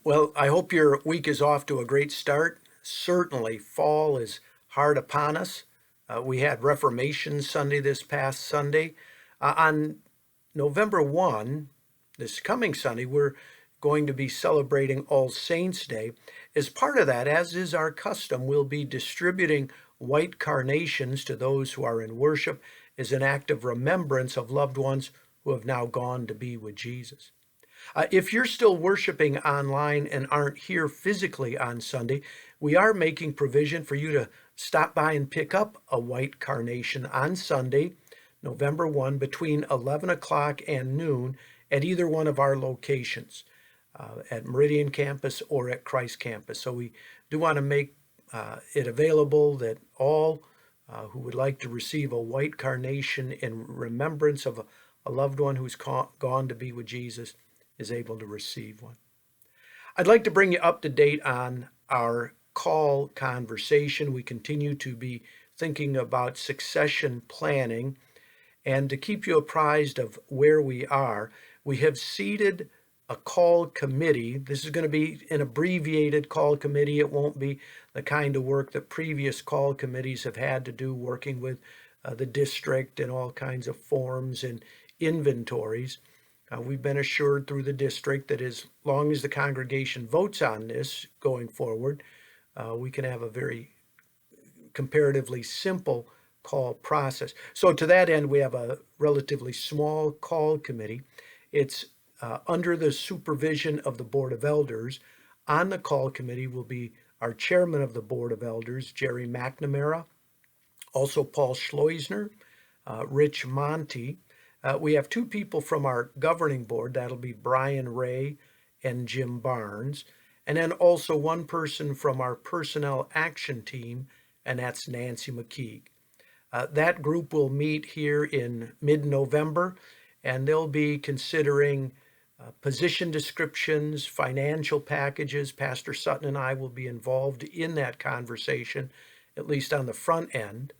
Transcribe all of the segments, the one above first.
Well, I hope your week is off to a great start. Certainly, fall is hard upon us. We had Reformation Sunday this past Sunday. On November 1, this coming Sunday, we're going to be celebrating All Saints' Day. As part of that, as is our custom, we'll be distributing white carnations to those who are in worship as an act of remembrance of loved ones who have now gone to be with Jesus. If you're still worshiping online and aren't here physically on Sunday, we are making provision for you to stop by and pick up a white carnation on Sunday, November 1, between 11 o'clock and noon at either one of our locations, at Meridian Campus or at Christ Campus. So we do want to make it available that all who would like to receive a white carnation in remembrance of a loved one who's gone to be with Jesus is able to receive one. I'd like to bring you up to date on our call conversation. We continue to be thinking about succession planning, and to keep you apprised of where we are, we have seated a call committee. This is going to be an abbreviated call committee. It won't be the kind of work that previous call committees have had to do, working with the district and all kinds of forms and inventories. We've been assured through the district that as long as the congregation votes on this going forward, we can have a very comparatively simple call process. So to that end, we have a relatively small call committee. It's under the supervision of the Board of Elders. On the call committee will be our chairman of the Board of Elders, Jerry McNamara, also Paul Schleusner, Rich Monty. We have two people from our governing board. That'll be Brian Ray and Jim Barnes. And then also one person from our personnel action team, and that's Nancy McKeague. That group will meet here in mid-November, and they'll be considering position descriptions, financial packages. Pastor Sutton and I will be involved in that conversation, at least on the front end.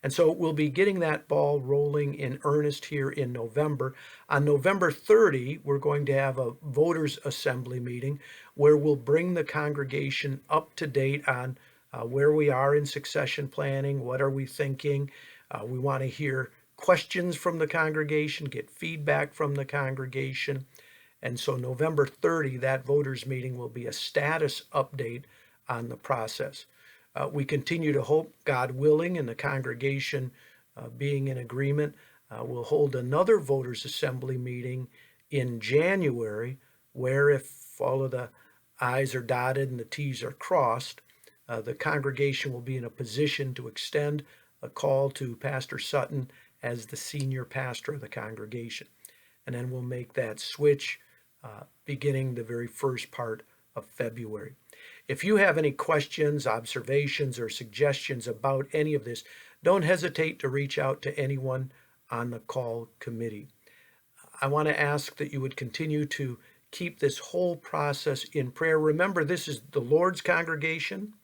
And so we'll be getting that ball rolling in earnest here in November. On November 30, we're going to have a voters' assembly meeting where we'll bring the congregation up to date on where we are in succession planning, what are we thinking. We want to hear questions from the congregation, get feedback from the congregation. And so November 30, that voters' meeting will be a status update on the process. We continue to hope, God willing, and the congregation being in agreement, we'll hold another voters' assembly meeting in January, where if all of the I's are dotted and the T's are crossed, the congregation will be in a position to extend a call to Pastor Sutton as the senior pastor of the congregation. And then we'll make that switch beginning the very first part of February. If you have any questions, observations, or suggestions about any of this, don't hesitate to reach out to anyone on the call committee. I want to ask that you would continue to keep this whole process in prayer. Remember, this is the Lord's congregation.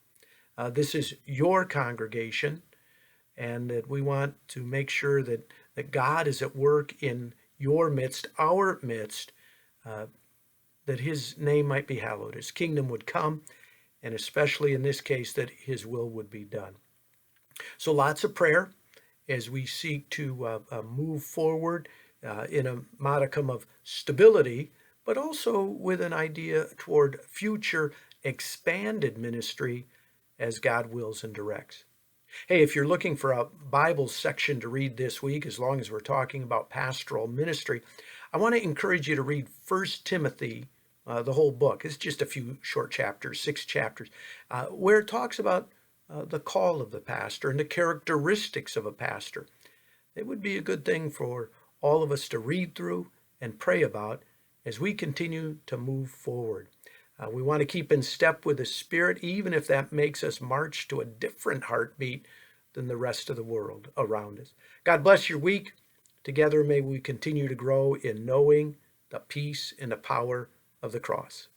This is your congregation, and that we want to make sure that God is at work in your midst, our midst, that his name might be hallowed, his kingdom would come, and especially in this case, that his will would be done. So lots of prayer as we seek to move forward in a modicum of stability, but also with an idea toward future expanded ministry as God wills and directs. Hey, if you're looking for a Bible section to read this week, as long as we're talking about pastoral ministry, I want to encourage you to read 1 Timothy, the whole book. It's just a few short chapters, 6 chapters, where it talks about the call of the pastor and the characteristics of a pastor. It would be a good thing for all of us to read through and pray about as we continue to move forward. We want to keep in step with the Spirit, even if that makes us march to a different heartbeat than the rest of the world around us. God bless your week. Together may we continue to grow in knowing the peace and the power of the cross.